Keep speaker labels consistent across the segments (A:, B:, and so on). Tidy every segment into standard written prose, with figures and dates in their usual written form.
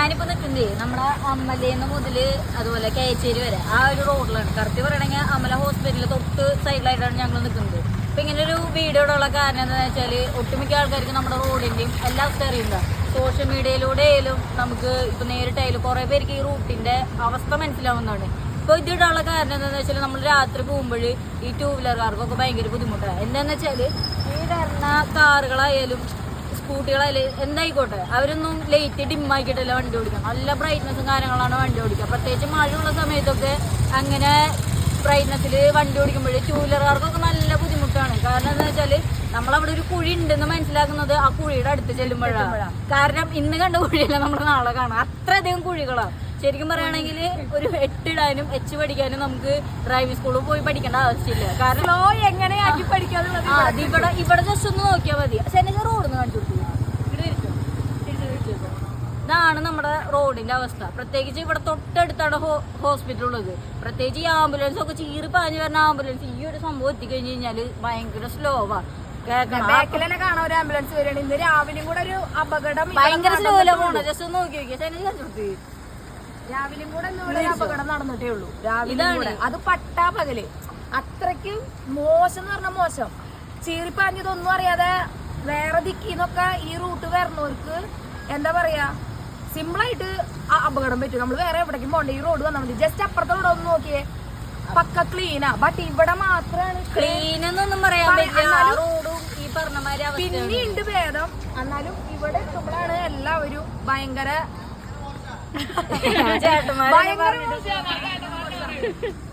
A: ഞാനിപ്പോ നിൽക്കുന്നേ നമ്മുടെ അമലേന്ന് മുതല് അതുപോലെ കേച്ചേരി വരെ ആ ഒരു റോഡിലാണ്. കറക്റ്റ് പറയണെങ്കിൽ അമല ഹോസ്പിറ്റലിൽ തൊട്ട് സൈഡിലായിട്ടാണ് ഞങ്ങൾ നിൽക്കുന്നത്. അപ്പൊ ഇങ്ങനെ ഒരു വീഡിയോ ഉള്ള കാരണം എന്താണെന്ന് വെച്ചാല് ഒട്ടുമിക്ക ആൾക്കാർക്ക് നമ്മുടെ റോഡിന്റെയും എല്ലാ അവസ്ഥ അറിയുന്നുണ്ടാവും. സോഷ്യൽ മീഡിയയിലൂടെ ആയാലും നമുക്ക് ഇപ്പൊ നേരിട്ടായാലും കുറെ പേർക്ക് ഈ റൂട്ടിന്റെ അവസ്ഥ മനസ്സിലാവുന്നതാണ്. ഇപ്പൊ ഇതിടാനുള്ള കാരണം എന്താണെന്ന് വെച്ചാൽ നമ്മൾ രാത്രി പോകുമ്പോൾ ഈ ടൂ വീലർകാർക്കൊക്കെ ഭയങ്കര ബുദ്ധിമുട്ടാണ്. എന്താന്ന് വെച്ചാല് ഈ വരുന്ന കാറുകളായാലും സ്കൂട്ടികളായാലും എന്തായിക്കോട്ടെ അവരൊന്നും ലൈറ്റ് ഡിമ്മാക്കിയിട്ടല്ല വണ്ടി ഓടിക്കുക. നല്ല ബ്രൈറ്റ്നസ്സും കാര്യങ്ങളാണ് വണ്ടി ഓടിക്കുക. പ്രത്യേകിച്ച് മഴയുള്ള സമയത്തൊക്കെ അങ്ങനെ ബ്രൈറ്റ്നസ്സിൽ വണ്ടി ഓടിക്കുമ്പോൾ ടൂ വീലർകാർക്കൊക്കെ നല്ല ബുദ്ധിമുട്ടാണ്. കാരണം എന്താ വെച്ചാല് നമ്മളവിടെ ഒരു കുഴി ഉണ്ടെന്ന് മനസ്സിലാക്കുന്നത് ആ കുഴിയുടെ അടുത്ത് ചെല്ലുമ്പോഴാണ്. കാരണം ഇന്ന് കണ്ട കുഴിയല്ല നമ്മൾ നാളെ കാണാം. അത്രയധികം കുഴികളാണ്. ശരിക്കും പറയുകയാണെങ്കിൽ ഒരു 8 ഇടാനും H പഠിക്കാനും നമുക്ക് ഡ്രൈവിംഗ് സ്കൂളിൽ പോയി പഠിക്കേണ്ട ആവശ്യമില്ല. കാരണം
B: എങ്ങനെയാക്കി പഠിക്കാതെ
A: ഇവിടെ ജസ്റ്റ് ഒന്ന് നോക്കിയാൽ മതി. ശനിജ റോഡൊന്ന് കാണിച്ചു കൊടുത്തു. ഇതാണ് നമ്മുടെ റോഡിന്റെ അവസ്ഥ. പ്രത്യേകിച്ച് ഇവിടെ തൊട്ടടുത്താണ് ഹോസ്പിറ്റൽ ഉള്ളത്. പ്രത്യേകിച്ച് ഈ ആംബുലൻസ് ഒക്കെ ചീറി പാഞ്ഞു വരുന്ന ആംബുലൻസ് ഈ ഒരു സംഭവം എത്തിക്കഴിഞ്ഞ് കഴിഞ്ഞാല് ഭയങ്കര സ്ലോവാ.
B: കാണാൻ ഒരു ആംബുലൻസ് വരികയാണ്. ഇന്ന് രാവിലെയും കൂടെ ഒരു അപകടം
A: ഭയങ്കര സ്ലോയിലാ പോണ. ജസ്റ്റ് ഒന്ന് നോക്കി നോക്കിയാ ശനിജ കാണിച്ചു കൊടുത്ത്.
B: രാവിലെയും കൂടെ ഒരു അപകടം നടന്നിട്ടേ ഉള്ളൂ. രാവിലെ അത് പട്ടാ പകല് അത്രയ്ക്ക് മോശം എന്ന് പറഞ്ഞാൽ മോശം. ചീറിപ്പാഞ്ഞതൊന്നും അറിയാതെ വേറെ ദിക്കിന്നൊക്കെ ഈ റൂട്ട് വരുന്നവർക്ക് എന്താ പറയാ സിമ്പിളായിട്ട് അപകടം പറ്റും. നമ്മൾ വേറെ എവിടേക്കും പോകണ്ട, ഈ റോഡ് വന്നാൽ മതി. ജസ്റ്റ് അപ്പുറത്തെ റോഡ് ഒന്ന് നോക്കിയേ, പക്ക ക്ലീനാ. ബട്ട് ഇവിടെ മാത്രമാണ്
A: ക്ലീൻ എന്നൊന്നും പറയാൻ പറ്റില്ല. റോഡും ഈ പറഞ്ഞമാതിരി
B: പിന്നെയുണ്ട് ഭേദം. എന്നാലും ഇവിടെ എത്തുമ്പോഴാണ് എല്ലാവരും ഭയങ്കര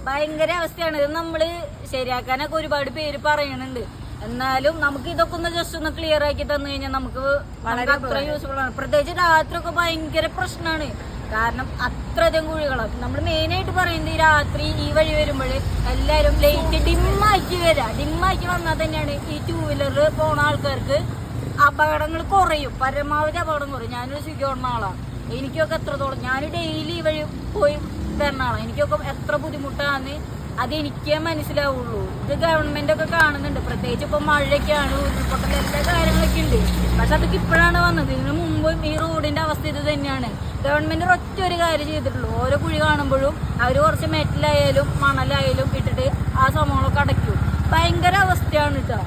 A: ഭയങ്കര അവസ്ഥയാണ്. ഇത് നമ്മള് ശരിയാക്കാനൊക്കെ ഒരുപാട് പേര് പറയുന്നുണ്ട്. എന്നാലും നമുക്ക് ഇതൊക്കെ ഒന്ന് ജസ്റ്റ് ഒന്ന് ക്ലിയർ ആക്കി തന്നു കഴിഞ്ഞാൽ നമുക്ക് വളരെ അത്ര യൂസ്ഫുൾ ആണ്. പ്രത്യേകിച്ച് രാത്രി ഒക്കെ ഭയങ്കര പ്രശ്നമാണ്. കാരണം അത്രയധികം കുഴികളാണ്. നമ്മൾ മെയിനായിട്ട് പറയുന്നത് ഈ രാത്രി ഈ വഴി വരുമ്പോൾ എല്ലാവരും ലൈറ്റ് ഡിമ്മാക്കി വരിക. ഡിമ്മാക്കി വന്നാൽ തന്നെയാണ് ഈ ടൂ വീലറിൽ പോണ ആൾക്കാർക്ക് അപകടങ്ങൾ കുറയും. പരമാവധി അപകടം കുറയും. ഞാനൊരു സ്വിഗ്ഗി ഓടുന്ന ആളാണ്. എനിക്കൊക്കെ എത്രത്തോളം ഞാൻ ഡെയിലി വഴി പോയി വരുന്ന ആളാണ്. എനിക്കൊക്കെ എത്ര ബുദ്ധിമുട്ടാന്ന് അതെനിക്കേ മനസ്സിലാവുള്ളൂ. ഇത് ഗവൺമെന്റ് ഒക്കെ കാണുന്നുണ്ട്. പ്രത്യേകിച്ച് ഇപ്പൊ മഴയൊക്കെയാണ്, ഉരുൾപൊട്ടൽ എല്ലാ കാര്യങ്ങളൊക്കെ ഉണ്ട്. പക്ഷെ അതൊക്കെ ഇപ്പോഴാണ് വന്നത്. ഇതിനു മുമ്പും ഈ റോഡിന്റെ അവസ്ഥ ഇത് തന്നെയാണ്. ഗവൺമെന്റ് ഒറ്റ ഒരു കാര്യം ചെയ്തിട്ടുള്ളൂ. ഓരോ കുഴി കാണുമ്പോഴും അവർ കുറച്ച് മെറ്റലായാലും മണലായാലും ഇട്ടിട്ട് ആ സംഭവങ്ങളൊക്കെ അടയ്ക്കും. ഭയങ്കര അവസ്ഥയാണ് കേട്ടോ.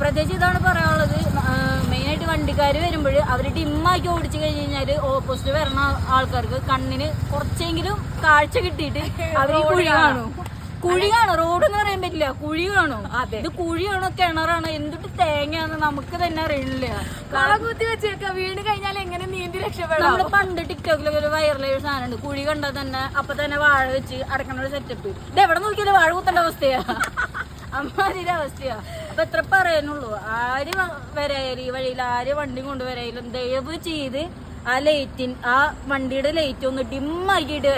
A: പ്രത്യേകിച്ച് ഇതാണ് പറയാനുള്ളത്. മെയിനായിട്ട് വണ്ടിക്കാർ വരുമ്പോൾ അവർ ഡിമ്മാക്കി ഓടിച്ചു കഴിഞ്ഞ് കഴിഞ്ഞാൽ ഓപ്പോസിറ്റ് വരുന്ന ആൾക്കാർക്ക് കണ്ണിന് കുറച്ചെങ്കിലും കാഴ്ച കിട്ടിയിട്ട് അവർ ഈ കുഴി കാണും. കുഴി കാണും. റോഡ് എന്ന് പറയാൻ പറ്റില്ല, കുഴി കാണും. ഇത് കുഴിയാണോ കിണറാണോ എന്തിട്ട് തേങ്ങയാന്ന് നമുക്ക് തന്നെ അറിയണില്ല.
B: വീണ് കഴിഞ്ഞാൽ എങ്ങനെ നീന്തി രക്ഷപ്പെടാം.
A: നമ്മള് പണ്ട് ടിക്ടോക്കിലൊക്കെ ഒരു വൈറലായ ഒരു സാധനം ഉണ്ട്. കുഴി കണ്ടാൽ തന്നെ അപ്പൊ തന്നെ വാഴ വെച്ച് അടക്കണ ഒരു സെറ്റപ്പ്. ഇത് എവിടെ നോക്കിയാലും വാഴ കുത്തേണ്ട അവസ്ഥയാ. അമ്മാതിരി അവസ്ഥയാ. അപ്പൊ എത്ര പറയാനുള്ളൂ. ആര് വരായാലും ഈ വഴിയിൽ ആര് വണ്ടി കൊണ്ടുവരായാലും ദയവ് ചെയ്ത് ആ ലൈറ്റിൻ ആ വണ്ടിയുടെ ലൈറ്റ് ഒന്ന് ഡിമ്മാക്കിയിട്ട്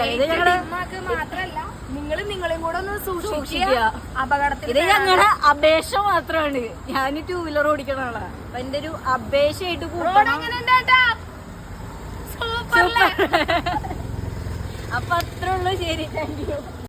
B: മാത്രല്ല നിങ്ങളെയും കൂടെ ഒന്ന് സൂക്ഷിക്കുക. അപകടത്തിൽ
A: ഇത് ഞങ്ങളുടെ അപേക്ഷ മാത്രമാണ്. ഞാൻ ടൂ വീലർ ഓടിക്കണ ആളാ. അപ്പൊ എന്റെ ഒരു അപേക്ഷയായിട്ട് കൂട്ടണം. അപ്പൊ അത്രേ ഉള്ളൂ. ശരി, താങ്ക് യു.